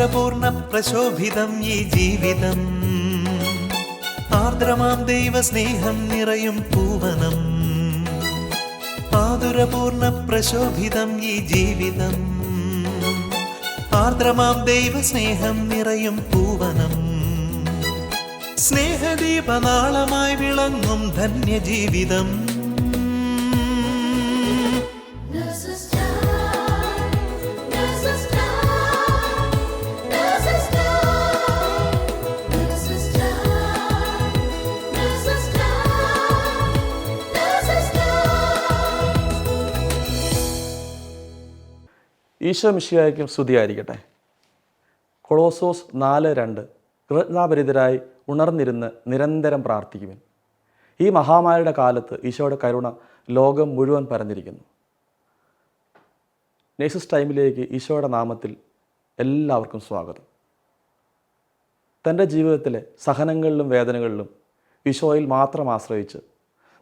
മാധുരപൂർണ പ്രശോഭിതം ഈ ജീവിതം, ആർദ്രമാം ദൈവസ്നേഹം നിറയും പൂവനം. മാധുരപൂർണ പ്രശോഭിതം ഈ ജീവിതം, ആർദ്രമാം ദൈവസ്നേഹം നിറയും പൂവനം. സ്നേഹദീപനാളമായി വിളങ്ങും ധന്യജീവിതം. ഈശോ മിശിഹായ്ക്കും സ്തുതിയായിരിക്കട്ടെ. കൊളോസോസ് 4:2 കൃതജ്ഞതാഭരിതരായി ഉണർന്നിരുന്ന് നിരന്തരം പ്രാർത്ഥിക്കുവിൻ. ഈ മഹാമാരിയുടെ കാലത്ത് ഈശോയുടെ കരുണ ലോകം മുഴുവൻ പരന്നിരിക്കുന്നു. നേഴ്സസ് ടൈമിലേക്ക് ഈശോയുടെ നാമത്തിൽ എല്ലാവർക്കും സ്വാഗതം. തൻ്റെ ജീവിതത്തിലെ സഹനങ്ങളിലും വേദനകളിലും ഈശോയിൽ മാത്രം ആശ്രയിച്ച്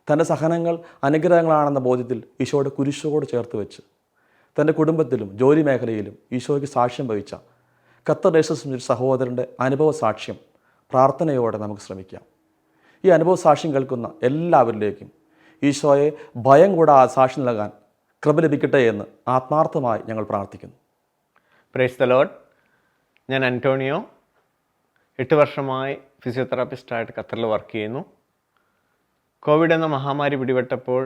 തൻ്റെ സഹനങ്ങൾ അനുഗ്രഹങ്ങളാണെന്ന ബോധ്യത്തിൽ ഈശോയുടെ കുരിശോട് ചേർത്ത് വെച്ച് തൻ്റെ കുടുംബത്തിലും ജോലി മേഖലയിലും ഈശോയ്ക്ക് സാക്ഷ്യം വഹിച്ച ഖത്തർ നേഴ്സസ് സഹോദരൻ്റെ അനുഭവ സാക്ഷ്യം പ്രാർത്ഥനയോടെ നമുക്ക് ശ്രമിക്കാം. ഈ അനുഭവ സാക്ഷ്യം കേൾക്കുന്ന എല്ലാവരിലേക്കും ഈശോയെ ഭയം കൂടാതെ സാക്ഷ്യം നൽകാൻ കൃപ ലഭിക്കട്ടെ എന്ന് ആത്മാർത്ഥമായി ഞങ്ങൾ പ്രാർത്ഥിക്കുന്നു. Praise the Lord. ഞാൻ അന്റോണിയോ. 8 വർഷമായി ഫിസിയോതെറാപ്പിസ്റ്റായിട്ട് ഖത്തറിൽ വർക്ക് ചെയ്യുന്നു. കോവിഡ് എന്ന മഹാമാരി പിടിപെട്ടപ്പോൾ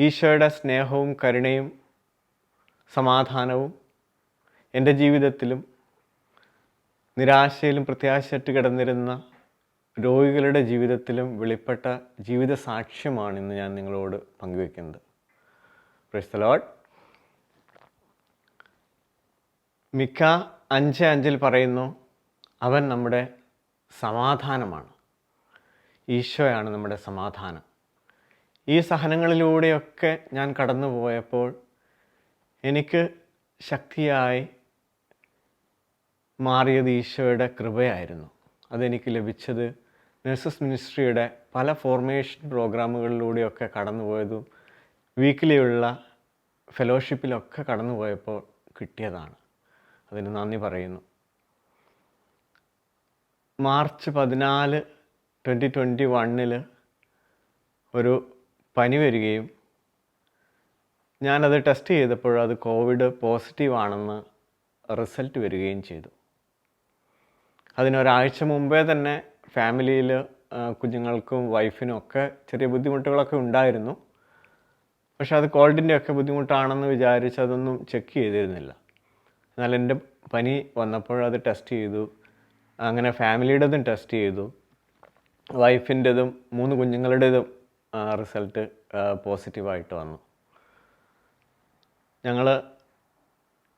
ഈശോയുടെ സ്നേഹവും കരുണയും സമാധാനവും എൻ്റെ ജീവിതത്തിലും നിരാശയിലും പ്രത്യാശയിട്ട് കിടന്നിരുന്ന രോഗികളുടെ ജീവിതത്തിലും വെളിപ്പെട്ട ജീവിത സാക്ഷ്യമാണ് ഇന്ന് ഞാൻ നിങ്ങളോട് പങ്കുവയ്ക്കുന്നത്. Praise the Lord. മിക്ക 5:5 പറയുന്നു, അവൻ നമ്മുടെ സമാധാനമാണ്. ഈശോയാണ് നമ്മുടെ സമാധാനം. ഈ സഹനങ്ങളിലൂടെയൊക്കെ ഞാൻ കടന്നു പോയപ്പോൾ എനിക്ക് ശക്തിയായി മാറിയത് ഈശോയുടെ കൃപയായിരുന്നു. അതെനിക്ക് ലഭിച്ചത് നഴ്സസ് മിനിസ്ട്രിയുടെ പല ഫോർമേഷൻ പ്രോഗ്രാമുകളിലൂടെയൊക്കെ കടന്നുപോയതും വീക്കിലിയുള്ള ഫെലോഷിപ്പിലൊക്കെ കടന്നുപോയപ്പോൾ കിട്ടിയതാണ്. അതിന് നന്ദി പറയുന്നു. മാർച്ച് 14, 2021 ഒരു പനി വരികയും ഞാനത് ടെസ്റ്റ് ചെയ്തപ്പോൾ അത് കോവിഡ് പോസിറ്റീവ് ആണെന്ന് റിസൾട്ട് വരികയും ചെയ്തു. അതിനൊരാഴ്ച മുമ്പേ തന്നെ ഫാമിലിയിൽ കുഞ്ഞുങ്ങൾക്കും വൈഫിനും ഒക്കെ ചെറിയ ബുദ്ധിമുട്ടുകളൊക്കെ ഉണ്ടായിരുന്നു. പക്ഷെ അത് കോൾഡിൻ്റെയൊക്കെ ബുദ്ധിമുട്ടാണെന്ന് വിചാരിച്ച് അതൊന്നും ചെക്ക് ചെയ്തിരുന്നില്ല. എന്നാൽ എൻ്റെ പനി വന്നപ്പോൾ അത് ടെസ്റ്റ് ചെയ്തു. അങ്ങനെ ഫാമിലിയുടേതും ടെസ്റ്റ് ചെയ്തു. വൈഫിൻ്റെതും 3 കുഞ്ഞുങ്ങളുടേതും റിസൾട്ട് പോസിറ്റീവായിട്ട് വന്നു. ഞങ്ങൾ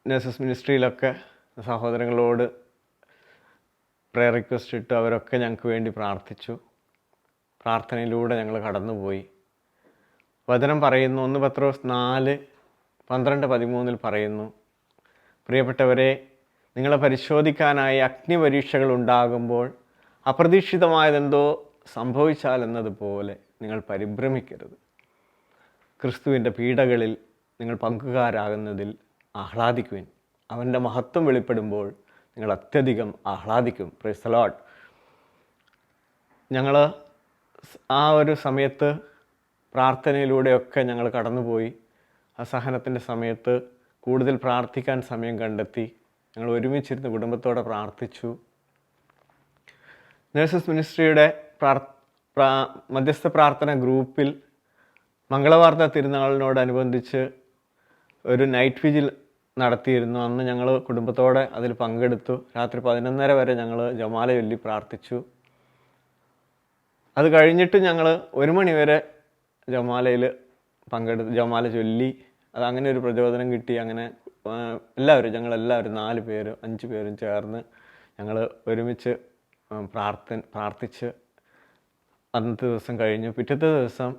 നഴ്സസ് മിനിസ്ട്രിയിലൊക്കെ സഹോദരങ്ങളോട് പ്രയർ റിക്വസ്റ്റ് ഇട്ട് അവരൊക്കെ ഞങ്ങൾക്ക് വേണ്ടി പ്രാർത്ഥിച്ചു. പ്രാർത്ഥനയിലൂടെ ഞങ്ങൾ കടന്നുപോയി. വചനം പറയുന്നു, 1 പത്രോസ് 4:12-13 പറയുന്നു, പ്രിയപ്പെട്ടവരെ, നിങ്ങളെ പരിശോധിക്കാനായി അഗ്നിപരീക്ഷകൾ ഉണ്ടാകുമ്പോൾ അപ്രതീക്ഷിതമായതെന്തോ സംഭവിച്ചാൽ എന്നതുപോലെ നിങ്ങൾ പരിഭ്രമിക്കരുത്. ക്രിസ്തുവിൻ്റെ പീഡകളിൽ നിങ്ങൾ പങ്കുകാരാകുന്നതിൽ ആഹ്ലാദിക്കുവിൻ. അവൻ്റെ മഹത്വം വെളിപ്പെടുമ്പോൾ നിങ്ങൾ അത്യധികം ആഹ്ലാദിക്കും. Praise the Lord. ഞങ്ങൾ ആ ഒരു സമയത്ത് പ്രാർത്ഥനയിലൂടെയൊക്കെ ഞങ്ങൾ കടന്നുപോയി. ആ സഹനത്തിൻ്റെ സമയത്ത് കൂടുതൽ പ്രാർത്ഥിക്കാൻ സമയം കണ്ടെത്തി. ഞങ്ങൾ ഒരുമിച്ചിരുന്ന് കുടുംബത്തോടെ പ്രാർത്ഥിച്ചു. നഴ്സസ് മിനിസ്ട്രിയുടെ മധ്യസ്ഥ പ്രാർത്ഥന ഗ്രൂപ്പിൽ മംഗളവാർത്ത തിരുനാളിനോടനുബന്ധിച്ച് ഒരു നൈറ്റ് വിജിൽ നടത്തിയിരുന്നു. അന്ന് ഞങ്ങൾ കുടുംബത്തോടെ അതിൽ പങ്കെടുത്തു. രാത്രി 11:30 വരെ ഞങ്ങൾ ജമാല ചൊല്ലി പ്രാർത്ഥിച്ചു. അത് കഴിഞ്ഞിട്ട് ഞങ്ങൾ 1 മണി വരെ ജമാലയിൽ ജമാല ചൊല്ലി. അതങ്ങനെ ഒരു പ്രചോദനം കിട്ടി. അങ്ങനെ ഞങ്ങളെല്ലാവരും 4 പേരും 5 പേരും ചേർന്ന് ഞങ്ങൾ ഒരുമിച്ച് പ്രാർത്ഥിച്ച് അന്നത്തെ ദിവസം കഴിഞ്ഞു. പിറ്റത്തെ ദിവസം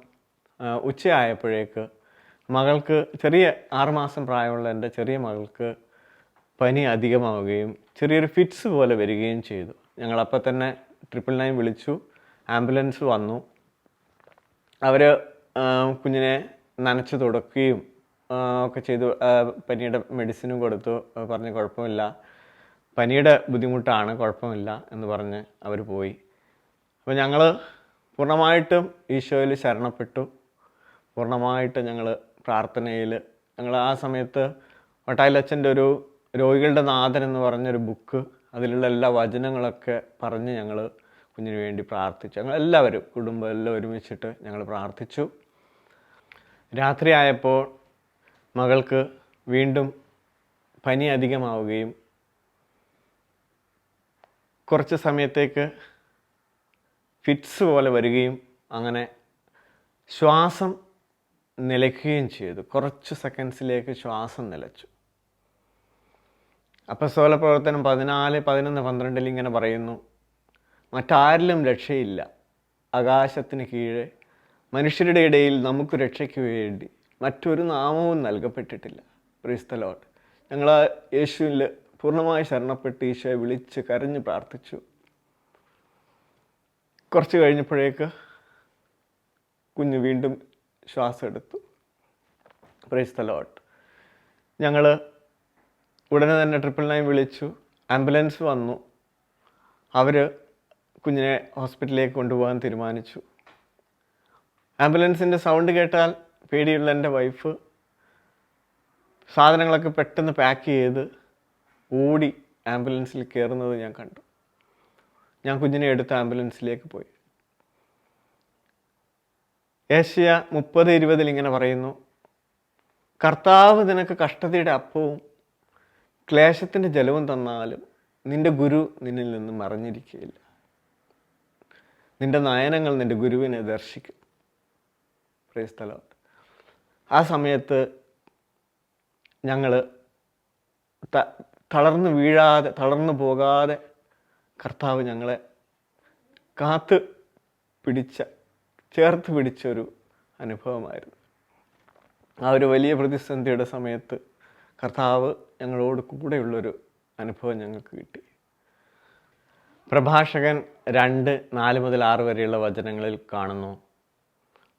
ഉച്ചയായപ്പോഴേക്ക് മകൾക്ക്, ചെറിയ 6 മാസം പ്രായമുള്ള എൻ്റെ ചെറിയ മകൾക്ക് പനി അധികമാവുകയും ചെറിയൊരു ഫിറ്റ്സ് പോലെ വരികയും ചെയ്തു. ഞങ്ങളപ്പോൾ തന്നെ 999 വിളിച്ചു. ആംബുലൻസ് വന്നു. അവർ കുഞ്ഞിനെ നനച്ച് തുടക്കുകയും ഒക്കെ ചെയ്തു. പനിയുടെ മെഡിസിനും കൊടുത്തു. പറഞ്ഞ് കുഴപ്പമില്ല, പനിയുടെ ബുദ്ധിമുട്ടാണ്, കുഴപ്പമില്ല എന്ന് പറഞ്ഞ് അവർ പോയി. അപ്പോൾ ഞങ്ങൾ പൂർണ്ണമായിട്ടും ഈശോയിൽ ശരണപ്പെട്ടു. പൂർണ്ണമായിട്ട് ഞങ്ങൾ പ്രാർത്ഥനയിൽ ഞങ്ങൾ ആ സമയത്ത് വട്ടായിലച്ഛൻ്റെ ഒരു രോഗികളുടെ നാഥൻ എന്ന് പറഞ്ഞൊരു ബുക്ക്, അതിലുള്ള എല്ലാ വചനങ്ങളൊക്കെ പറഞ്ഞ് ഞങ്ങൾ കുഞ്ഞിന് വേണ്ടി പ്രാർത്ഥിച്ചു. ഞങ്ങളെല്ലാവരും കുടുംബം എല്ലാം ഒരുമിച്ചിട്ട് ഞങ്ങൾ പ്രാർത്ഥിച്ചു. രാത്രിയായപ്പോൾ മകൾക്ക് വീണ്ടും പനി അധികമാവുകയും കുറച്ച് സമയത്തേക്ക് ഫിറ്റ്സ് പോലെ വരികയും അങ്ങനെ ശ്വാസം നിലയ്ക്കുകയും ചെയ്തു. കുറച്ച് സെക്കൻഡ്സിലേക്ക് ശ്വാസം നിലച്ചു. അപ്പസ്തോല പ്രവർത്തനം 14, 11, 12 ഇങ്ങനെ പറയുന്നു, മറ്റാരിലും രക്ഷയില്ല, ആകാശത്തിന് കീഴെ മനുഷ്യരുടെ ഇടയിൽ നമുക്ക് രക്ഷയ്ക്ക് വേണ്ടി മറ്റൊരു നാമവും നൽകപ്പെട്ടിട്ടില്ല. Praise the Lord. ഞങ്ങൾ യേശുവിൽ പൂർണ്ണമായി ശരണപ്പെട്ട് ഈശോയെ വിളിച്ച് കരഞ്ഞ് പ്രാർത്ഥിച്ചു. കുറച്ച് കഴിഞ്ഞപ്പോഴേക്ക് കുഞ്ഞ് വീണ്ടും ശ്വാസം എടുത്തു. Praise the Lord. ഞങ്ങൾ ഉടനെ തന്നെ 999 വിളിച്ചു. ആംബുലൻസ് വന്നു. അവർ കുഞ്ഞിനെ ഹോസ്പിറ്റലിലേക്ക് കൊണ്ടുപോകാൻ തീരുമാനിച്ചു. ആംബുലൻസിൻ്റെ സൗണ്ട് കേട്ടാൽ പേടിയുള്ള എൻ്റെ വൈഫ് സാധനങ്ങളൊക്കെ പെട്ടെന്ന് പാക്ക് ചെയ്ത് ഓടി ആംബുലൻസിൽ കയറുന്നത് ഞാൻ കണ്ടു. ഞാൻ കുഞ്ഞിനെ എടുത്ത് ആംബുലൻസിലേക്ക് പോയി. ഏഷ്യ 30:20 ഇങ്ങനെ പറയുന്നു, കർത്താവ് നിനക്ക് കഷ്ടതയുടെ അപ്പവും ക്ലേശത്തിൻ്റെ ജലവും തന്നാലും നിന്റെ ഗുരു നിന്നിൽ നിന്ന് മറഞ്ഞിരിക്കുകയില്ല. നിന്റെ നയനങ്ങൾ നിന്റെ ഗുരുവിനെ ദർശിക്കും. Praise the Lord. ആ സമയത്ത് ഞങ്ങൾ തളർന്നു പോകാതെ കർത്താവ് ഞങ്ങളെ ചേർത്ത് പിടിച്ചൊരു അനുഭവമായിരുന്നു. ആ ഒരു വലിയ പ്രതിസന്ധിയുടെ സമയത്ത് കർത്താവ് ഞങ്ങളോട് കൂടെയുള്ളൊരു അനുഭവം ഞങ്ങൾക്ക് കിട്ടി. പ്രഭാഷകൻ 2:4-6 വരെയുള്ള വചനങ്ങളിൽ കാണുന്നു,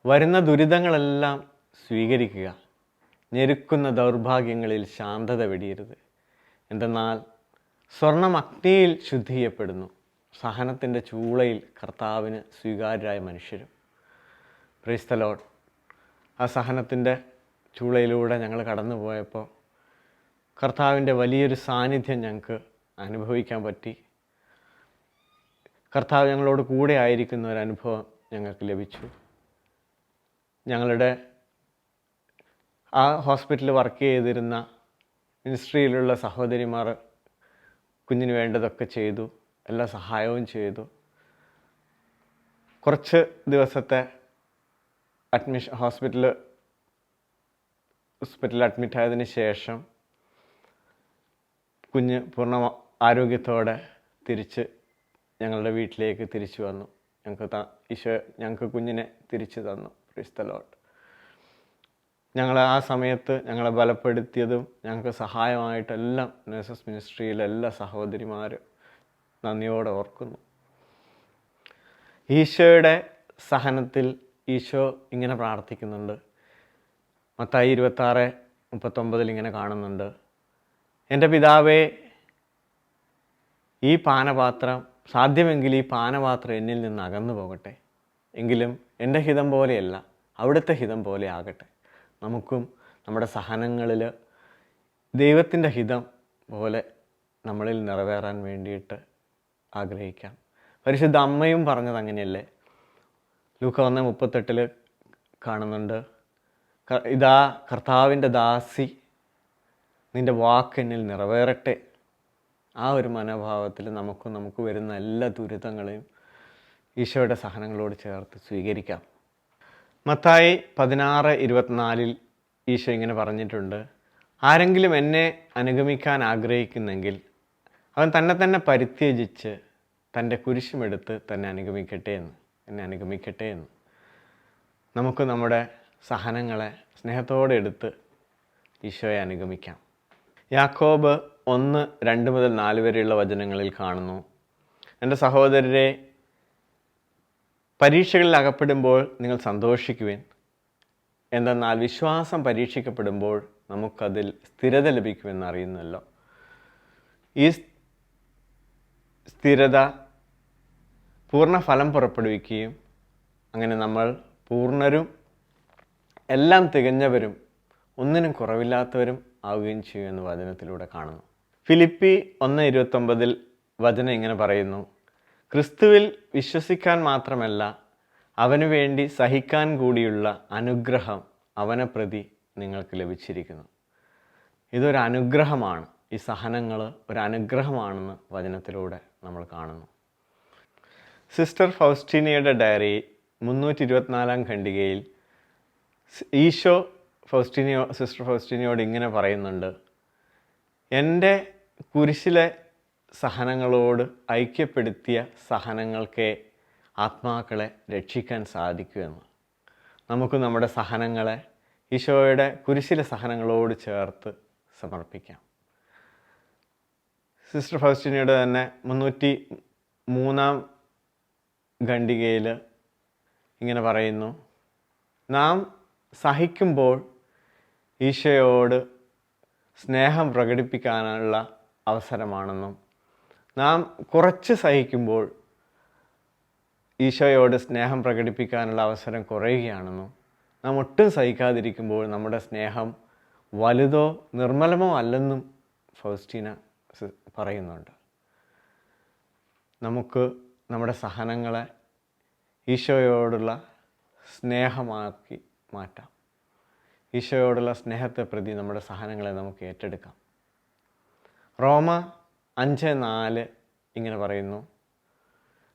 വരുന്ന ദുരിതങ്ങളെല്ലാം സ്വീകരിക്കുക, ഞെരുക്കുന്ന ദൗർഭാഗ്യങ്ങളിൽ ശാന്തത വെടിയരുത്. എന്തെന്നാൽ സ്വർണം അഗ്നിയിൽ ശുദ്ധി ചെയ്യപ്പെടുന്നു, സഹനത്തിൻ്റെ ചൂളയിൽ കർത്താവിന് സ്വീകാര്യരായ മനുഷ്യരും. Praise the Lord. ആ സഹനത്തിൻ്റെ ചൂളയിലൂടെ ഞങ്ങൾ കടന്നു പോയപ്പോൾ കർത്താവിൻ്റെ വലിയൊരു സാന്നിധ്യം ഞങ്ങൾക്ക് അനുഭവിക്കാൻ പറ്റി. കർത്താവ് ഞങ്ങളോട് കൂടെ ആയിരിക്കുന്ന ഒരു അനുഭവം ഞങ്ങൾക്ക് ലഭിച്ചു. ഞങ്ങളുടെ ആ ഹോസ്പിറ്റലിൽ വർക്ക് ചെയ്തിരുന്ന മിനിസ്ട്രിയിലുള്ള സഹോദരിമാർ കുഞ്ഞിന് വേണ്ടതൊക്കെ ചെയ്തു, എല്ലാ സഹായവും ചെയ്തു. കുറച്ച് ദിവസത്തെ ഹോസ്പിറ്റലിൽ അഡ്മിറ്റായതിന് ശേഷം കുഞ്ഞ് പൂർണ്ണ ആരോഗ്യത്തോടെ തിരിച്ച് ഞങ്ങളുടെ വീട്ടിലേക്ക് തിരിച്ചു വന്നു. ഈശോ ഞങ്ങൾക്ക് കുഞ്ഞിനെ തിരിച്ചു തന്നു. Praise the Lord. ഞങ്ങൾ ആ സമയത്ത് ഞങ്ങളെ ബലപ്പെടുത്തിയതും ഞങ്ങൾക്ക് സഹായമായിട്ടെല്ലാം നേഴ്സസ് മിനിസ്ട്രിയിലെ എല്ലാ സഹോദരിമാരും നന്ദിയോടെ ഓർക്കുന്നു. ഈശോയുടെ സഹനത്തിൽ ഈശോ ഇങ്ങനെ പ്രാർത്ഥിക്കുന്നുണ്ട്. മത്തായി 26:39 ഇങ്ങനെ കാണുന്നുണ്ട്, എൻ്റെ പിതാവേ, ഈ പാനപാത്രം സാധ്യമെങ്കിൽ ഈ പാനപാത്രം എന്നിൽ നിന്ന് അകന്നു പോകട്ടെ, എങ്കിലും എൻ്റെ ഹിതം പോലെയല്ല അവിടുത്തെ ഹിതം പോലെ ആകട്ടെ. നമുക്കും നമ്മുടെ സഹനങ്ങളിൽ ദൈവത്തിൻ്റെ ഹിതം പോലെ നമ്മളിൽ നിറവേറാൻ വേണ്ടിയിട്ട് ആഗ്രഹിക്കാം. പരിശുദ്ധ അമ്മയും പറഞ്ഞത് അങ്ങനെയല്ലേ? ലൂക്ക 1:38 കാണുന്നുണ്ട്, ഇതാ കർത്താവിൻ്റെ ദാസി, നിൻ്റെ വാക്ക് എന്നിൽ നിറവേറട്ടെ. ആ ഒരു മനോഭാവത്തിൽ നമുക്ക് വരുന്ന എല്ലാ ദുരിതങ്ങളെയും ഈശോയുടെ സഹനങ്ങളോട് ചേർത്ത് സ്വീകരിക്കാം. മത്തായി 16:24 ഈശോ ഇങ്ങനെ പറഞ്ഞിട്ടുണ്ട്, ആരെങ്കിലും എന്നെ അനുഗമിക്കാൻ ആഗ്രഹിക്കുന്നെങ്കിൽ അവൻ തന്നെ പരിത്യജിച്ച് തൻ്റെ കുരിശുമെടുത്ത് എന്നെ അനുഗമിക്കട്ടെ എന്ന്. നമുക്ക് നമ്മുടെ സഹനങ്ങളെ സ്നേഹത്തോടെ എടുത്ത് ഈശോയെ അനുഗമിക്കാം. യാക്കോബ് 1:2-4 വരെയുള്ള വചനങ്ങളിൽ കാണുന്നു, എൻ്റെ സഹോദരരെ, പരീക്ഷകളിൽ അകപ്പെടുമ്പോൾ നിങ്ങൾ സന്തോഷിക്കുവിൻ. എന്തെന്നാൽ വിശ്വാസം പരീക്ഷിക്കപ്പെടുമ്പോൾ നമുക്കതിൽ സ്ഥിരത ലഭിക്കുമെന്ന് അറിയുന്നല്ലോ. ഈ സ്ഥിരത, പൂർണ്ണ ഫലം പുറപ്പെടുവിക്കുകയും അങ്ങനെ നമ്മൾ പൂർണ്ണരും എല്ലാം തികഞ്ഞവരും ഒന്നിനും കുറവില്ലാത്തവരും ആവുകയും ചെയ്യുമെന്ന് വചനത്തിലൂടെ കാണുന്നു. ഫിലിപ്പി 1:29 വചനം ഇങ്ങനെ പറയുന്നു: ക്രിസ്തുവിൽ വിശ്വസിക്കാൻ മാത്രമല്ല, അവനു വേണ്ടി സഹിക്കാൻ കൂടിയുള്ള അനുഗ്രഹം അവനെ പ്രതി നിങ്ങൾക്ക് ലഭിച്ചിരിക്കുന്നു. ഇതൊരു അനുഗ്രഹമാണ്. ഈ സഹനങ്ങൾ ഒരു അനുഗ്രഹമാണെന്ന് വചനത്തിലൂടെ നമ്മൾ കാണുന്നു. സിസ്റ്റർ ഫൗസ്റ്റീനിയയുടെ ഡയറി 324 ഖണ്ഡികയിൽ ഈശോ സിസ്റ്റർ ഫൗസ്റ്റീനിയോട് ഇങ്ങനെ പറയുന്നുണ്ട്: എൻ്റെ കുരിശിലെ സഹനങ്ങളോട് ഐക്യപ്പെടുത്തിയ സഹനങ്ങൾക്കേ ആത്മാക്കളെ രക്ഷിക്കാൻ സാധിക്കുമെന്ന്. നമുക്ക് നമ്മുടെ സഹനങ്ങളെ ഈശോയുടെ കുരിശിലെ സഹനങ്ങളോട് ചേർത്ത് സമർപ്പിക്കാം. സിസ്റ്റർ ഫൗസ്റ്റീനിയുടെ തന്നെ 303 ഖണ്ഡികയിൽ ഇങ്ങനെ പറയുന്നു: നാം സഹിക്കുമ്പോൾ ഈശോയോട് സ്നേഹം പ്രകടിപ്പിക്കാനുള്ള അവസരമാണെന്നും, നാം കുറച്ച് സഹിക്കുമ്പോൾ ഈശോയോട് സ്നേഹം പ്രകടിപ്പിക്കാനുള്ള അവസരം കുറയുകയാണെന്നും, നാം ഒട്ടും സഹിക്കാതിരിക്കുമ്പോൾ നമ്മുടെ സ്നേഹം വലുതോ നിർമ്മലമോ അല്ലെന്നും ഫൗസ്റ്റീന പറയുന്നുണ്ട്. നമുക്ക് നമ്മുടെ സഹനങ്ങളെ ഈശോയോടുള്ള സ്നേഹമാക്കി മാറ്റാം. ഈശോയോടുള്ള സ്നേഹത്തെ പ്രതി നമ്മുടെ സഹനങ്ങളെ നമുക്ക് ഏറ്റെടുക്കാം. റോമ 5:4 ഇങ്ങനെ പറയുന്നു: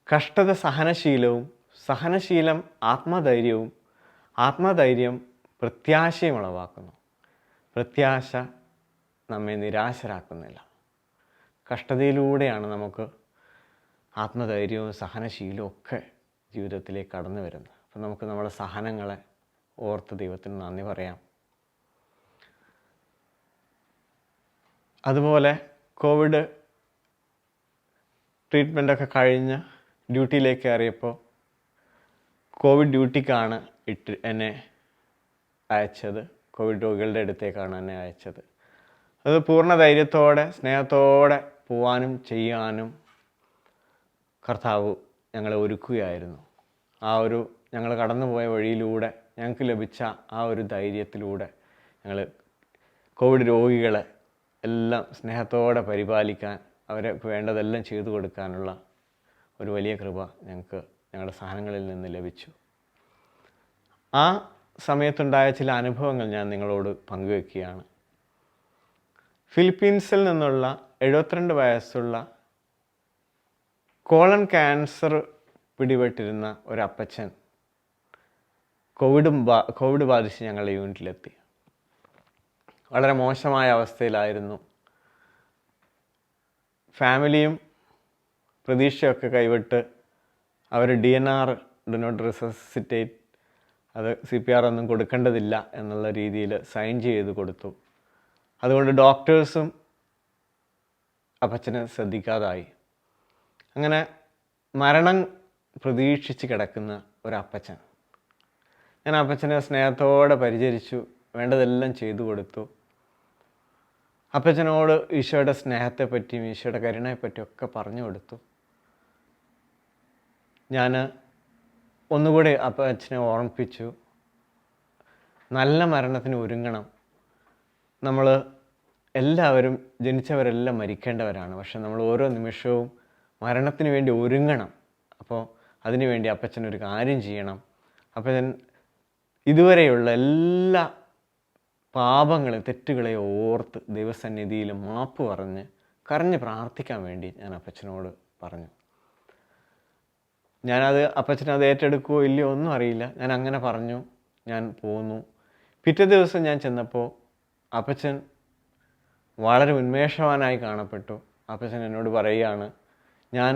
കഷ്ടത സഹനശീലവും, സഹനശീലം ആത്മധൈര്യവും, ആത്മധൈര്യം പ്രത്യാശയും ഉളവാക്കുന്നു. പ്രത്യാശ നമ്മെ നിരാശരാക്കുന്നില്ല. കഷ്ടതയിലൂടെയാണ് നമുക്ക് ആത്മധൈര്യവും സഹനശീലവും ഒക്കെ ജീവിതത്തിലേക്ക് കടന്നു വരുന്നത്. അപ്പം നമുക്ക് നമ്മുടെ സഹനങ്ങളെ ഓർത്ത് ദൈവത്തിന് നന്ദി പറയാം. അതുപോലെ കോവിഡ് ട്രീറ്റ്മെൻറ്റൊക്കെ കഴിഞ്ഞ് ഡ്യൂട്ടിയിലേക്ക് കയറിയപ്പോൾ കോവിഡ് ഡ്യൂട്ടിക്കാണ് എന്നെ അയച്ചത്. കോവിഡ് രോഗികളുടെ അടുത്തേക്കാണ് എന്നെ അയച്ചത്. അത് പൂർണ്ണ ധൈര്യത്തോടെ സ്നേഹത്തോടെ പോവാനും ചെയ്യാനും കർത്താവ് ഞങ്ങളെ ഒരുക്കുകയായിരുന്നു. ഞങ്ങൾ കടന്നുപോയ വഴിയിലൂടെ ഞങ്ങൾക്ക് ലഭിച്ച ആ ഒരു ധൈര്യത്തിലൂടെ ഞങ്ങൾ കോവിഡ് രോഗികളെ എല്ലാം സ്നേഹത്തോടെ പരിപാലിക്കാൻ, അവരെ വേണ്ടതെല്ലാം ചെയ്തു കൊടുക്കാനുള്ള ഒരു വലിയ കൃപ ഞങ്ങൾക്ക് ഞങ്ങളുടെ സഹനങ്ങളിൽ നിന്ന് ലഭിച്ചു. ആ സമയത്തുണ്ടായ ചില അനുഭവങ്ങൾ ഞാൻ നിങ്ങളോട് പങ്കുവെക്കുകയാണ്. ഫിലിപ്പീൻസിൽ നിന്നുള്ള 72 വയസ്സുള്ള കോളൻ ക്യാൻസർ പിടിപെട്ടിരുന്ന ഒരപ്പച്ചൻ കോവിഡ് ബാധിച്ച് ഞങ്ങളുടെ യൂണിറ്റിലെത്തി. വളരെ മോശമായ അവസ്ഥയിലായിരുന്നു. ഫാമിലിയും പ്രതീക്ഷയൊക്കെ കൈവിട്ട് അവർ DNR, ഡു നോട്ട് റിസസിറ്റേറ്റ്, അത് CPR ഒന്നും കൊടുക്കേണ്ടതില്ല എന്നുള്ള രീതിയിൽ സൈൻ ചെയ്ത് കൊടുത്തു. അതുകൊണ്ട് ഡോക്ടേഴ്സും അപ്പച്ചനെ ശ്രദ്ധിക്കാതായി. അങ്ങനെ മരണം പ്രതീക്ഷിച്ച് കിടക്കുന്ന ഒരപ്പച്ചൻ. ഞാൻ അപ്പച്ചനെ സ്നേഹത്തോടെ പരിചരിച്ചു, വേണ്ടതെല്ലാം ചെയ്തു കൊടുത്തു. അപ്പച്ചനോട് ഈശോയുടെ സ്നേഹത്തെപ്പറ്റിയും ഈശോയുടെ കരുണയെപ്പറ്റിയും ഒക്കെ പറഞ്ഞു കൊടുത്തു. ഞാൻ ഒന്നുകൂടി അപ്പച്ചനെ ഓർമ്മിപ്പിച്ചു, നല്ല മരണത്തിന് ഒരുങ്ങണം. നമ്മൾ എല്ലാവരും ജനിച്ചവരെല്ലാം മരിക്കേണ്ടവരാണ്, പക്ഷെ നമ്മൾ ഓരോ നിമിഷവും മരണത്തിന് വേണ്ടി ഒരുങ്ങണം. അപ്പോൾ അതിനുവേണ്ടി അപ്പച്ചനൊരു കാര്യം ചെയ്യണം. അപ്പച്ചൻ ഇതുവരെയുള്ള എല്ലാ പാപങ്ങളെ തെറ്റുകളെ ഓർത്ത് ദൈവസന്നിധിയിൽ മാപ്പ് പറഞ്ഞ് കരഞ്ഞ് പ്രാർത്ഥിക്കാൻ വേണ്ടി ഞാൻ അപ്പച്ചനോട് പറഞ്ഞു. അപ്പച്ചനത് ഏറ്റെടുക്കുകയോ ഇല്ലയോ ഒന്നും അറിയില്ല. ഞാൻ അങ്ങനെ പറഞ്ഞു, ഞാൻ പോന്നു. പിറ്റേ ദിവസം ഞാൻ ചെന്നപ്പോൾ അപ്പച്ചൻ വളരെ ഉന്മേഷവാനായി കാണപ്പെട്ടു. അപ്പച്ചൻ എന്നോട് പറയുകയാണ്, ഞാൻ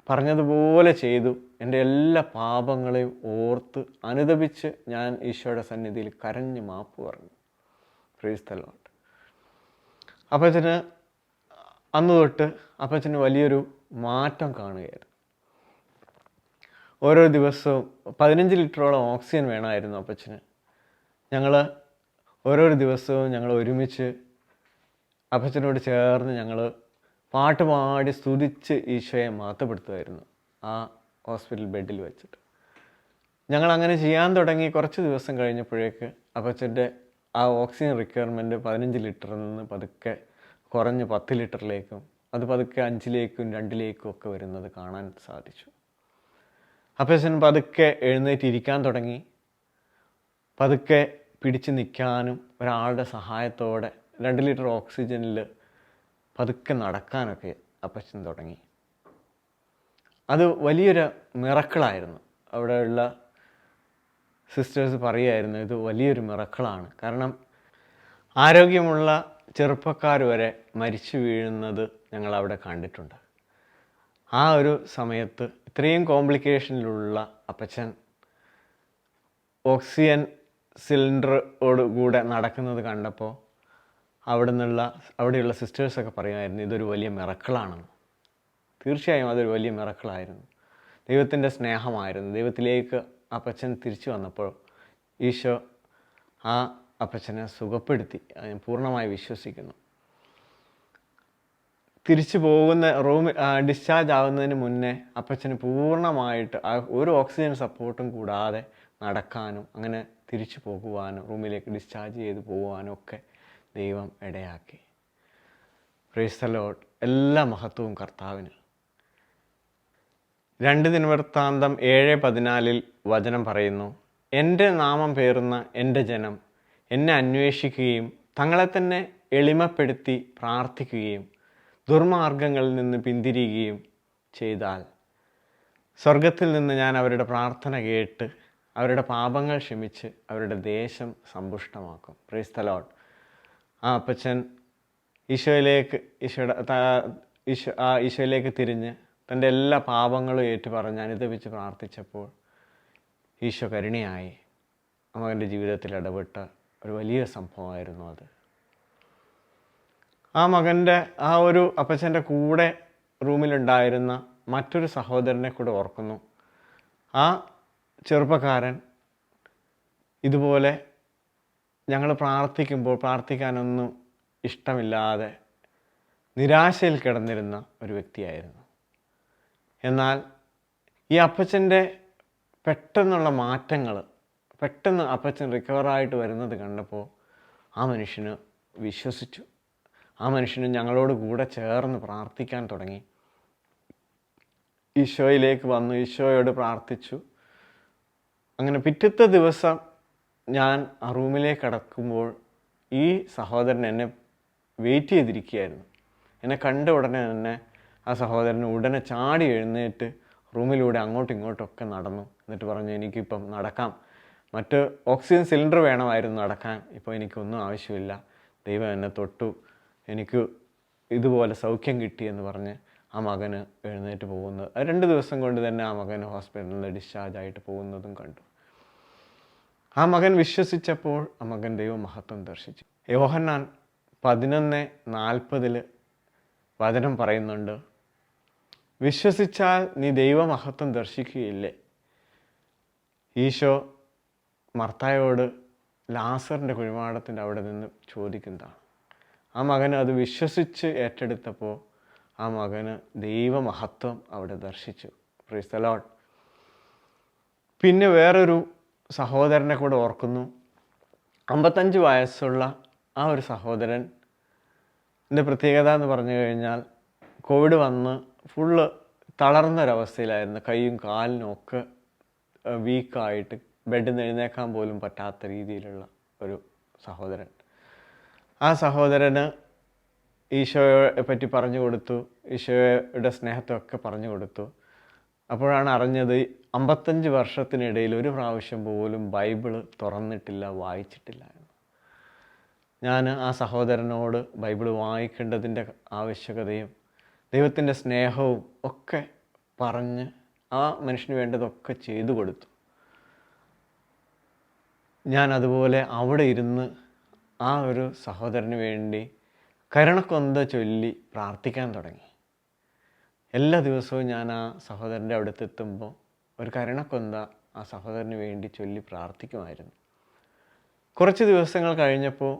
പറഞ്ഞതുപോലെ ചെയ്തു. എൻ്റെ എല്ലാ പാപങ്ങളെയും ഓർത്ത് അനുതപിച്ച് ഞാൻ ഈശോയുടെ സന്നിധിയിൽ കരഞ്ഞ് മാപ്പ് പറഞ്ഞു. Praise the Lord. അപ്പച്ചന് അന്ന് തൊട്ട് അപ്പച്ചന് വലിയൊരു മാറ്റം കാണുകയായിരുന്നു. ഓരോ ദിവസവും 15 ലിറ്ററോളം ഓക്സിജൻ വേണമായിരുന്നു അപ്പച്ചന്. ഓരോ ദിവസവും ഞങ്ങൾ ഒരുമിച്ച് അപ്പച്ചനോട് ചേർന്ന് ഞങ്ങൾ പാട്ട് പാടി സ്തുതിച്ച് ഈശോയെ മഹത്വപ്പെടുത്തുമായിരുന്നു ആ ഹോസ്പിറ്റൽ ബെഡിൽ വെച്ചിട്ട്. ഞങ്ങൾ അങ്ങനെ ചെയ്യാൻ തുടങ്ങി കുറച്ച് ദിവസം കഴിഞ്ഞപ്പോഴേക്ക് അപ്പച്ചൻ്റെ ആ ഓക്സിജൻ റിക്വയർമെൻറ്റ് 15 ലിറ്ററിൽ നിന്ന് പതുക്കെ കുറഞ്ഞ് 10 ലിറ്ററിലേക്കും അത് പതുക്കെ 5ലേക്കും 2ലേക്കും ഒക്കെ വരുന്നത് കാണാൻ സാധിച്ചു. അപ്പച്ചൻ പതുക്കെ എഴുന്നേറ്റിരിക്കാൻ തുടങ്ങി. പതുക്കെ പിടിച്ച് നിൽക്കാനും ഒരാളുടെ സഹായത്തോടെ 2 ലിറ്റർ ഓക്സിജനിൽ പതുക്കെ നടക്കാനൊക്കെ അപ്പച്ചൻ തുടങ്ങി. അത് വലിയൊരു മിറക്കിളായിരുന്നു. അവിടെയുള്ള സിസ്റ്റേഴ്സ് പറയുമായിരുന്നു ഇത് വലിയൊരു മിറക്കിളാണ്. കാരണം ആരോഗ്യമുള്ള ചെറുപ്പക്കാർ വരെ മരിച്ചു വീഴുന്നത് ഞങ്ങൾ അവിടെ കണ്ടിട്ടുണ്ട്. ആ ഒരു സമയത്ത് ഇത്രയും കോംപ്ലിക്കേഷനിലുള്ള അപ്പച്ചൻ ഓക്സിജൻ സിലിണ്ടറോട് കൂടെ നടക്കുന്നത് കണ്ടപ്പോൾ അവിടെയുള്ള സിസ്റ്റേഴ്സൊക്കെ പറയുമായിരുന്നു ഇതൊരു വലിയ മിറക്കിളാണെന്ന്. തീർച്ചയായും അതൊരു വലിയ മിറക്കിളായിരുന്നു. ദൈവത്തിൻ്റെ സ്നേഹമായിരുന്നു. ദൈവത്തിലേക്ക് അപ്പച്ചൻ തിരിച്ചു വന്നപ്പോൾ ഈശോ ആ അപ്പച്ചനെ സുഖപ്പെടുത്തി. ഞാൻ പൂർണ്ണമായി വിശ്വസിക്കുന്നു. തിരിച്ചു പോകുന്ന ഡിസ്ചാർജ് ആവുന്നതിന് മുന്നേ അപ്പച്ചന് പൂർണ്ണമായിട്ട് ഒരു ഓക്സിജൻ സപ്പോർട്ടും കൂടാതെ നടക്കാനും അങ്ങനെ തിരിച്ചു പോകുവാനും റൂമിലേക്ക് ഡിസ്ചാർജ് ചെയ്ത് പോകുവാനും ഒക്കെ ദൈവം ഇടയാക്കി. Praise the Lord. എല്ലാ മഹത്വവും കർത്താവിന്. 2 ദിനവൃത്താന്തം 7:14 വചനം പറയുന്നു, എൻ്റെ നാമം പേറുന്ന എൻ്റെ ജനം എന്നെ അന്വേഷിക്കുകയും തങ്ങളെ തന്നെ എളിമപ്പെടുത്തി പ്രാർത്ഥിക്കുകയും ദുർമാർഗങ്ങളിൽ നിന്ന് പിന്തിരിയുകയും ചെയ്താൽ സ്വർഗത്തിൽ നിന്ന് ഞാൻ അവരുടെ പ്രാർത്ഥന കേട്ട് അവരുടെ പാപങ്ങൾ ക്ഷമിച്ച് അവരുടെ ദേശം സമ്പുഷ്ടമാക്കും. Praise the Lord. ആ അപ്പച്ചൻ ഈശോയിലേക്ക് തിരിഞ്ഞ് തൻ്റെ എല്ലാ പാപങ്ങളും ഏറ്റുപറഞ്ഞ് അനുതപിച്ച് പ്രാർത്ഥിച്ചപ്പോൾ ഈശോ കരുണയായി മകൻ്റെ ജീവിതത്തിൽ ഇടപെട്ട ഒരു വലിയ സംഭവമായിരുന്നു അത്. ആ മകൻ്റെ ആ ഒരു അപ്പച്ചൻ്റെ കൂടെ റൂമിലുണ്ടായിരുന്ന മറ്റൊരു സഹോദരനെ കൂടെ ഓർക്കുന്നു. ആ ചെറുപ്പക്കാരൻ ഇതുപോലെ ഞങ്ങൾ പ്രാർത്ഥിക്കുമ്പോൾ പ്രാർത്ഥിക്കാനൊന്നും ഇഷ്ടമില്ലാതെ നിരാശയിൽ കിടന്നിരുന്ന ഒരു വ്യക്തിയായിരുന്നു. എന്നാൽ ഈ അപ്പച്ചൻ്റെ പെട്ടെന്നുള്ള മാറ്റങ്ങൾ, പെട്ടെന്ന് അപ്പച്ചൻ റിക്കവറായിട്ട് വരുന്നത് കണ്ടപ്പോൾ ആ മനുഷ്യന് വിശ്വസിച്ചു. ആ മനുഷ്യന് ഞങ്ങളോട് കൂടെ ചേർന്ന് പ്രാർത്ഥിക്കാൻ തുടങ്ങി. ഈശോയിലേക്ക് വന്നു, ഈശോയോട് പ്രാർത്ഥിച്ചു. അങ്ങനെ പിറ്റത്തെ ദിവസം ഞാൻ ആ റൂമിലേക്ക് കടക്കുമ്പോൾ ഈ സഹോദരൻ എന്നെ വെയിറ്റ് ചെയ്തിരിക്കുകയായിരുന്നു. എന്നെ കണ്ട ഉടനെ തന്നെ ആ സഹോദരൻ ഉടനെ ചാടി എഴുന്നേറ്റ് റൂമിലൂടെ അങ്ങോട്ടും ഇങ്ങോട്ടൊക്കെ നടന്നു. എന്നിട്ട് പറഞ്ഞു, എനിക്കിപ്പം നടക്കാം, മറ്റ് ഓക്സിജൻ സിലിണ്ടർ വേണമായിരുന്നു നടക്കാൻ, ഇപ്പോൾ എനിക്കൊന്നും ആവശ്യമില്ല, ദൈവം എന്നെ തൊട്ടു, എനിക്ക് ഇതുപോലെ സൗഖ്യം കിട്ടിയെന്ന് പറഞ്ഞ് ആ മകന് എഴുന്നേറ്റ് പോകുന്നത് 2 ദിവസം കൊണ്ട് തന്നെ ആ മകന് ഹോസ്പിറ്റലിൽ ഡിസ്ചാർജ് ആയിട്ട് പോകുന്നതും കണ്ടു. ആ മകൻ വിശ്വസിച്ചപ്പോൾ ആ മകൻ ദൈവമഹത്വം ദർശിച്ചു. യോഹന്നാൻ 11:40 വചനം പറയുന്നുണ്ട്, വിശ്വസിച്ചാൽ നീ ദൈവമഹത്വം ദർശിക്കുകയില്ലേ. ഈശോ മർത്തായോട് ലാസറിൻ്റെ കുഴിമാടത്തിൻ്റെ അവിടെ നിന്ന് ചോദിക്കുന്നതാണ്. ആ മകന് അത് വിശ്വസിച്ച് ഏറ്റെടുത്തപ്പോൾ ആ മകന് ദൈവമഹത്വം അവിടെ ദർശിച്ചു. Praise the Lord. പിന്നെ വേറൊരു സഹോദരനെ കൂടെ ഓർക്കുന്നു. 55 വയസ്സുള്ള ആ ഒരു സഹോദരൻ്റെ പ്രത്യേകത എന്ന് പറഞ്ഞു കഴിഞ്ഞാൽ കോവിഡ് വന്ന് ഫുള്ള് തളർന്നൊരവസ്ഥയിലായിരുന്നു. കൈയും കാലിനും ഒക്കെ വീക്കായിട്ട് ബെഡിൽ നിന്ന് എഴുന്നേക്കാൻ പോലും പറ്റാത്ത രീതിയിലുള്ള ഒരു സഹോദരൻ. ആ സഹോദരന് ഈശോയെ പറ്റി പറഞ്ഞു കൊടുത്തു, ഈശോയുടെ സ്നേഹത്തെയൊക്കെ പറഞ്ഞു കൊടുത്തു. അപ്പോഴാണ് അറിഞ്ഞത് 55 വർഷത്തിനിടയിൽ ഒരു പ്രാവശ്യം പോലും ബൈബിള് തുറന്നിട്ടില്ല, വായിച്ചിട്ടില്ല എന്ന്. ഞാൻ ആ സഹോദരനോട് ബൈബിള് വായിക്കേണ്ടതിൻ്റെ ആവശ്യകതയും ദൈവത്തിൻ്റെ സ്നേഹവും ഒക്കെ പറഞ്ഞ് ആ മനുഷ്യന് വേണ്ടതൊക്കെ ചെയ്തു കൊടുത്തു. ഞാൻ അതുപോലെ അവിടെ ഇരുന്ന് ആ ഒരു സഹോദരന് വേണ്ടി കരുണക്കൊന്ത ചൊല്ലി പ്രാർത്ഥിക്കാൻ തുടങ്ങി. എല്ലാ ദിവസവും ഞാൻ ആ സഹോദരൻ്റെ അടുത്തെത്തുമ്പോൾ ഒരു കരുണക്കൊന്ത ആ സഹോദരന് വേണ്ടി ചൊല്ലി പ്രാർത്ഥിക്കുമായിരുന്നു. കുറച്ച് ദിവസങ്ങൾ കഴിഞ്ഞപ്പോൾ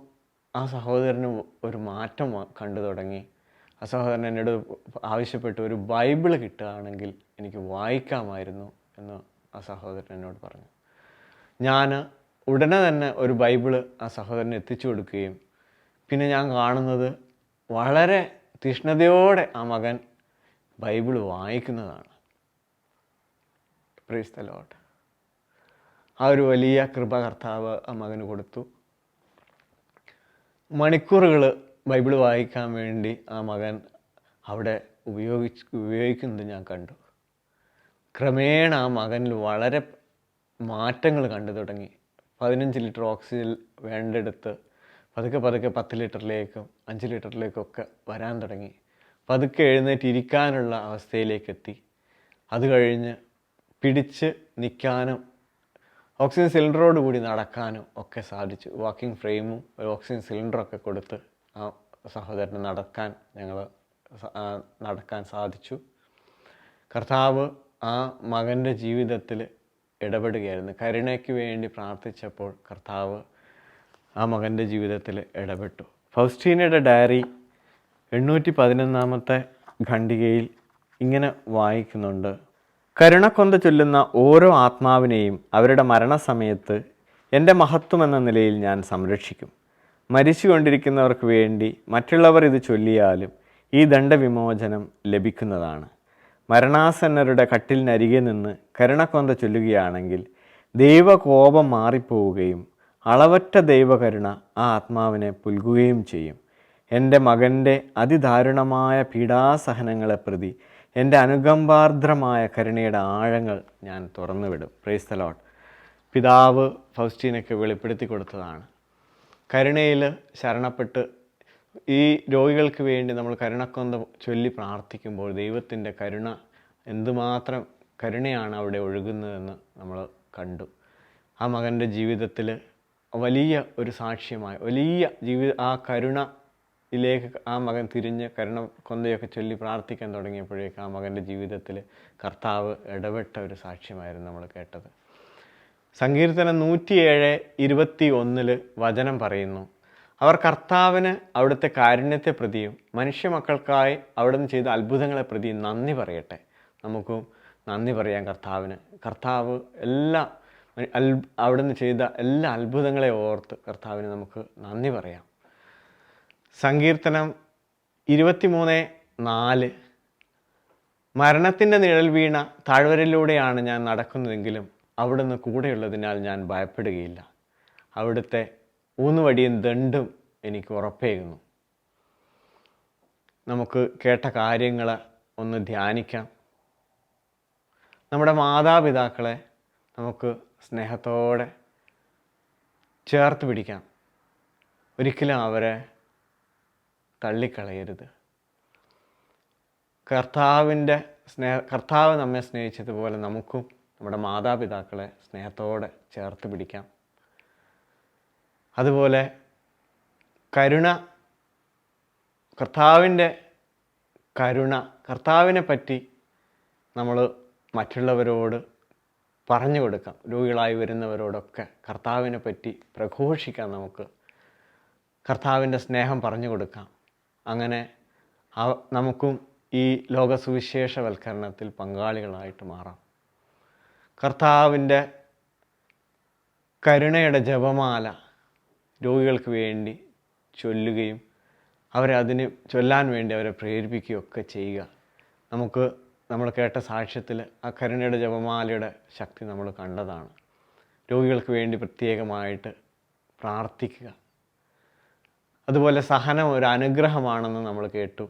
ആ സഹോദരന് ഒരു മാറ്റം കണ്ടു തുടങ്ങി. ആ സഹോദരൻ എന്നോട് ആവശ്യപ്പെട്ടു, ഒരു ബൈബിൾ കിട്ടുകയാണെങ്കിൽ എനിക്ക് വായിക്കാമായിരുന്നു എന്ന് ആ സഹോദരൻ എന്നോട് പറഞ്ഞു. ഞാൻ ഉടനെ തന്നെ ഒരു ബൈബിള് ആ സഹോദരന് എത്തിച്ചു കൊടുക്കുകയും പിന്നെ ഞാൻ കാണുന്നത് വളരെ തീഷ്ണതയോടെ ആ മകൻ ബൈബിൾ വായിക്കുന്നതാണ്. Praise the Lord. ആ ഒരു വലിയ കൃപ കർത്താവ് ആ മകന് കൊടുത്തു. മണിക്കൂറുകൾ ബൈബിൾ വായിക്കാൻ വേണ്ടി ആ മകൻ അവിടെ ഉപയോഗിക്കുന്നത് ഞാൻ കണ്ടു. ക്രമേണ ആ മകനിൽ വളരെ മാറ്റങ്ങൾ കണ്ടു തുടങ്ങി. 15 ലിറ്റർ ഓക്സിജൻ വേണ്ടെടുത്ത് പതുക്കെ 10 ലിറ്ററിലേക്കും 5 ലിറ്ററിലേക്കൊക്കെ വരാൻ തുടങ്ങി. പതുക്കെ എഴുന്നേറ്റ് ഇരിക്കാനുള്ള അവസ്ഥയിലേക്കെത്തി. അത് കഴിഞ്ഞ് പിടിച്ച് നിൽക്കാനും ഓക്സിജൻ സിലിണ്ടറോട് കൂടി നടക്കാനും ഒക്കെ സാധിച്ചു. വാക്കിംഗ് ഫ്രെയിമും ഒരു ഓക്സിജൻ സിലിണ്ടറൊക്കെ കൊടുത്ത് ആ സഹോദരന് നടക്കാൻ സാധിച്ചു. കർത്താവ് ആ മകൻ്റെ ജീവിതത്തിൽ ഇടപെടുകയായിരുന്നു. കരുണയ്ക്ക് വേണ്ടി പ്രാർത്ഥിച്ചപ്പോൾ കർത്താവ് ആ മകൻ്റെ ജീവിതത്തിൽ ഇടപെട്ടു. ഫൗസ്റ്റീനയുടെ ഡയറി 811 ഖണ്ഡികയിൽ ഇങ്ങനെ വായിക്കുന്നുണ്ട്: കരുണക്കൊന്ത ചൊല്ലുന്ന ഓരോ ആത്മാവിനെയും അവരുടെ മരണസമയത്ത് എൻ്റെ മഹത്വം എന്ന നിലയിൽ ഞാൻ സംരക്ഷിക്കും. മരിച്ചുകൊണ്ടിരിക്കുന്നവർക്ക് വേണ്ടി മറ്റുള്ളവർ ഇത് ചൊല്ലിയാലും ഈ ദണ്ഡവിമോചനം ലഭിക്കുന്നതാണ്. മരണാസന്നരുടെ കട്ടിലിനരികെ നിന്ന് കരുണക്കൊന്ത ചൊല്ലുകയാണെങ്കിൽ ദൈവകോപം മാറിപ്പോവുകയും അളവറ്റ ദൈവകരുണ ആ ആത്മാവിനെ പുൽകുകയും ചെയ്യും. എൻ്റെ മകൻ്റെ അതിദാരുണമായ പീഡാസഹനങ്ങളെ പ്രതി എൻ്റെ അനുകമ്പാർദ്രമായ കരുണയുടെ ആഴങ്ങൾ ഞാൻ തുറന്നുവിടും. Praise the Lord. പിതാവ് ഫൗസ്റ്റീനയ്ക്ക് വെളിപ്പെടുത്തി കൊടുത്തതാണ്. കരുണയിൽ ശരണപ്പെട്ട് ഈ രോഗികൾക്ക് വേണ്ടി നമ്മൾ കരുണക്കൊന്ത ചൊല്ലി പ്രാർത്ഥിക്കുമ്പോൾ ദൈവത്തിൻ്റെ കരുണ എന്തുമാത്രം കരുണയാണ് അവിടെ ഒഴുകുന്നതെന്ന് നമ്മൾ കണ്ടു. ആ മകൻ്റെ ജീവിതത്തിൽ വലിയ ഒരു സാക്ഷ്യമായി ആ കരുണയിലേക്ക് ആ മകൻ തിരിഞ്ഞ് കരുണക്കൊന്തയൊക്കെ ചൊല്ലി പ്രാർത്ഥിക്കാൻ തുടങ്ങിയപ്പോഴേക്ക് ആ മകൻ്റെ ജീവിതത്തിൽ കർത്താവ് ഇടപെട്ട ഒരു സാക്ഷ്യമായിരുന്നു നമ്മൾ കേട്ടത്. സങ്കീർത്തനം 107:21 വചനം പറയുന്നു: അവർ കർത്താവിന് അവിടുത്തെ കാരുണ്യത്തെ പ്രതിയും മനുഷ്യമക്കൾക്കായി അവിടുന്ന് ചെയ്ത അത്ഭുതങ്ങളെ പ്രതിയും നന്ദി പറയട്ടെ. നമുക്കും നന്ദി പറയാം കർത്താവിന്. കർത്താവ് അവിടുന്ന് ചെയ്ത എല്ലാ അത്ഭുതങ്ങളെ ഓർത്ത് കർത്താവിന് നമുക്ക് നന്ദി പറയാം. സങ്കീർത്തനം 23:4: മരണത്തിൻ്റെ നിഴൽ വീണ താഴ്വരയിലൂടെയാണ് ഞാൻ നടക്കുന്നതെങ്കിലും അവിടുന്ന് കൂടെയുള്ളതിനാൽ ഞാൻ ഭയപ്പെടുകയില്ല. അവിടുത്തെ ഊന്നുവടിയും ദണ്ടും എനിക്ക് ഉറപ്പേകുന്നു. നമുക്ക് കേട്ട കാര്യങ്ങൾ ഒന്ന് ധ്യാനിക്കാം. നമ്മുടെ മാതാപിതാക്കളെ നമുക്ക് സ്നേഹത്തോടെ ചേർത്ത് പിടിക്കാം. ഒരിക്കലും അവരെ തള്ളിക്കളയരുത്. കർത്താവ് നമ്മെ സ്നേഹിച്ചതുപോലെ നമുക്കും നമ്മുടെ മാതാപിതാക്കളെ സ്നേഹത്തോടെ ചേർത്ത് പിടിക്കാം. അതുപോലെ കർത്താവിനെ പറ്റി നമ്മൾ മറ്റുള്ളവരോട് പറഞ്ഞു കൊടുക്കാം. രോഗികളായി വരുന്നവരോടൊക്കെ കർത്താവിനെ പറ്റി പ്രഘോഷിക്കാം. നമുക്ക് കർത്താവിൻ്റെ സ്നേഹം പറഞ്ഞു കൊടുക്കാം. അങ്ങനെ നമുക്കും ഈ ലോകസുവിശേഷവൽക്കരണത്തിൽ പങ്കാളികളായിട്ട് മാറാം. കർത്താവിൻ്റെ കരുണയുടെ ജപമാല രോഗികൾക്ക് വേണ്ടി ചൊല്ലുകയും അവരെ അതിന് ചൊല്ലാൻ വേണ്ടി അവരെ പ്രേരിപ്പിക്കുകയൊക്കെ ചെയ്യുക. നമ്മൾ കേട്ട സാക്ഷ്യത്തിൽ ആ കരുണയുടെ ജപമാലയുടെ ശക്തി നമ്മൾ കണ്ടതാണ്. രോഗികൾക്ക് വേണ്ടി പ്രത്യേകമായിട്ട് പ്രാർത്ഥിക്കുക. അതുപോലെ സഹനം ഒരു അനുഗ്രഹമാണെന്ന് നമ്മൾ കേട്ടു.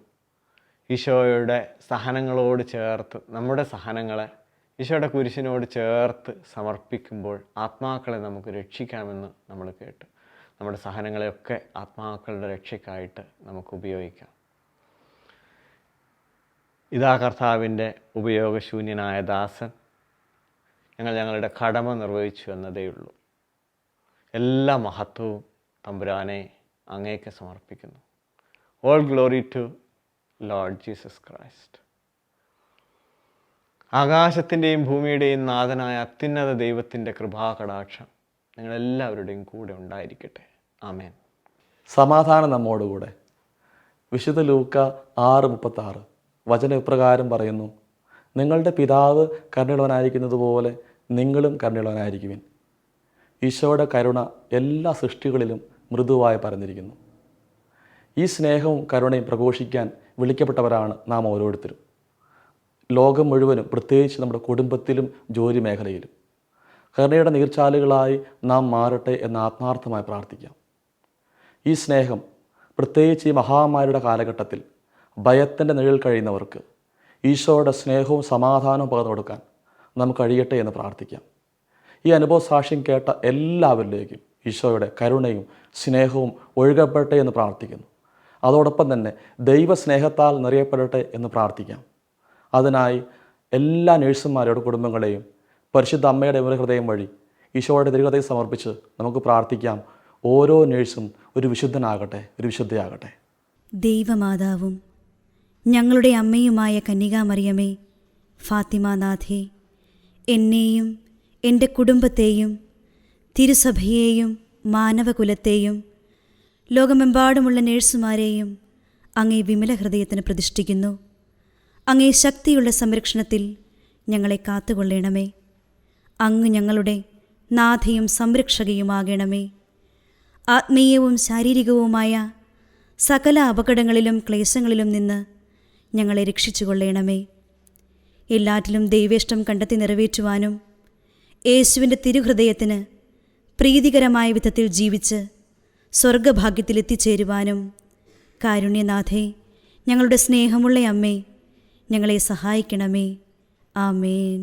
ഈശോയുടെ സഹനങ്ങളോട് ചേർത്ത് നമ്മുടെ സഹനങ്ങളെ ഈശോയുടെ കുരിശിനോട് ചേർത്ത് സമർപ്പിക്കുമ്പോൾ ആത്മാക്കളെ നമുക്ക് രക്ഷിക്കാമെന്ന് നമ്മൾ കേട്ടു. നമ്മുടെ സഹനങ്ങളെയൊക്കെ ആത്മാക്കളുടെ രക്ഷയ്ക്കായിട്ട് നമുക്ക് ഉപയോഗിക്കാം. ഇതാ കർത്താവിൻ്റെ ഉപയോഗശൂന്യനായ ദാസൻ. ഞങ്ങളുടെ കടമ നിർവഹിച്ചു എന്നതേയുള്ളൂ. എല്ലാ മഹത്വവും തമ്പുരാനെ അങ്ങേക്ക് സമർപ്പിക്കുന്നു. All glory to Lord Jesus Christ. ആകാശത്തിൻ്റെയും ഭൂമിയുടെയും നാഥനായ അത്യുന്നത ദൈവത്തിൻ്റെ കൃപാകടാക്ഷം നിങ്ങളെല്ലാവരുടെയും കൂടെ ഉണ്ടായിരിക്കട്ടെ. ആമേൻ. സമാധാനം നമ്മോടുകൂടെ. വിശുദ്ധ ലൂക്ക 6:36 വചനം ഇപ്രകാരം പറയുന്നു, നിങ്ങളുടെ പിതാവ് കരുണയുള്ളവനായിരിക്കുന്നത് പോലെ നിങ്ങളും കരുണയുള്ളവനായിരിക്കുവിൻ. ഈശോയുടെ കരുണ എല്ലാ സൃഷ്ടികളിലും മൃദുവായി പരന്നിരിക്കുന്നു. ഈ സ്നേഹവും കരുണയും പ്രഘോഷിക്കാൻ വിളിക്കപ്പെട്ടവരാണ് നാം ഓരോരുത്തരും. ലോകം മുഴുവനും, പ്രത്യേകിച്ച് നമ്മുടെ കുടുംബത്തിലും ജോലി മേഖലയിലും കരുണയുടെ നീർച്ചാലുകളായി നാം മാറട്ടെ എന്ന് ആത്മാർത്ഥമായി പ്രാർത്ഥിക്കാം. ഈ സ്നേഹം പ്രത്യേകിച്ച് ഈ മഹാമാരിയുടെ കാലഘട്ടത്തിൽ ഭയത്തിൻ്റെ നിഴൽ കഴിയുന്നവർക്ക് ഈശോയുടെ സ്നേഹവും സമാധാനവും പകർന്നു കൊടുക്കാൻ നമുക്ക് കഴിയട്ടെ എന്ന് പ്രാർത്ഥിക്കാം. ഈ അനുഭവ സാക്ഷ്യം കേട്ട എല്ലാവരിലേക്കും ഈശോയുടെ കരുണയും സ്നേഹവും ഒഴുകപ്പെടട്ടെ എന്ന് പ്രാർത്ഥിക്കുന്നു. അതോടൊപ്പം തന്നെ ദൈവസ്നേഹത്താൽ നിറയപ്പെടട്ടെ എന്ന് പ്രാർത്ഥിക്കാം. അതിനായി എല്ലാ നഴ്സുമാരുടെ കുടുംബങ്ങളെയും പരിശുദ്ധ അമ്മയുടെ ഹൃദയം വഴി ഈശോയുടെ തിരുഹൃദയം സമർപ്പിച്ച് നമുക്ക് പ്രാർത്ഥിക്കാം. ഓരോ നഴ്സും ഒരു വിശുദ്ധനാകട്ടെ, ഒരു വിശുദ്ധയാകട്ടെ. ദൈവമാതാവും ഞങ്ങളുടെ അമ്മയുമായ കന്യകാമറിയമേ, ഫാത്തിമാനാഥേ, എന്നെയും എൻ്റെ കുടുംബത്തെയും തിരുസഭയെയും മാനവകുലത്തെയും ലോകമെമ്പാടുമുള്ള നേഴ്സുമാരെയും അങ്ങേ വിമല ഹൃദയത്തിന് പ്രതിഷ്ഠിക്കുന്നു. അങ്ങേ ശക്തിയുള്ള സംരക്ഷണത്തിൽ ഞങ്ങളെ കാത്തുകൊള്ളണമേ. അങ്ങ് ഞങ്ങളുടെ നാഥയും സംരക്ഷകയുമാകണമേ. ആത്മീയവും ശാരീരികവുമായ സകല അപകടങ്ങളിലും ക്ലേശങ്ങളിലും നിന്ന് ഞങ്ങളെ രക്ഷിച്ചുകൊള്ളണമേ. എല്ലാറ്റിലും ദൈവേഷ്ടം കണ്ടെത്തി നിറവേറ്റുവാനും യേശുവിൻ്റെ തിരുഹൃദയത്തിന് പ്രീതികരമായ വിധത്തിൽ ജീവിച്ച് സ്വർഗഭാഗ്യത്തിലെത്തിച്ചേരുവാനും കാരുണ്യനാഥേ, ഞങ്ങളുടെ സ്നേഹമുള്ള അമ്മേ, ഞങ്ങളെ സഹായിക്കണമേ. ആമേൻ.